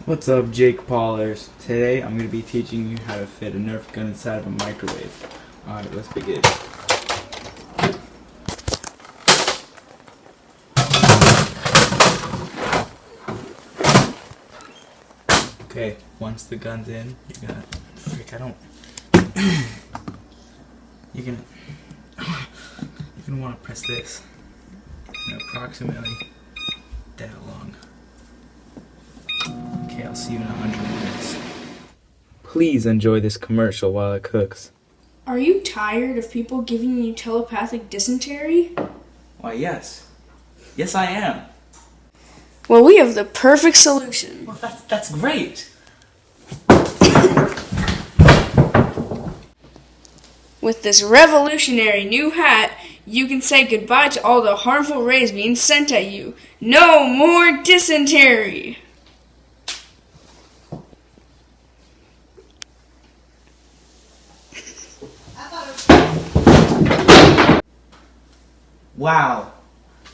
What's up, Jake Paulers? Today I'm going to be teaching you how to fit a Nerf gun inside of a microwave. Alright, let's begin. Okay, once the gun's in, you're gonna... You're gonna want to press this. Approximately that long. Okay, I'll see you in 100 minutes. Please enjoy this commercial while it cooks. Are you tired of people giving you telepathic dysentery? Why, yes. Yes, I am. Well, we have the perfect solution. Well, that's great. With this revolutionary new hat, you can say goodbye to all the harmful rays being sent at you. No more dysentery! Wow.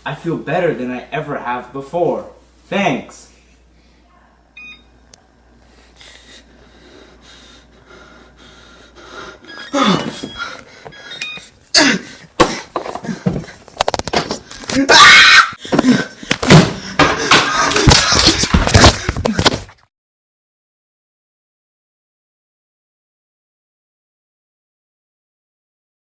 I feel better than I ever have before. Thanks.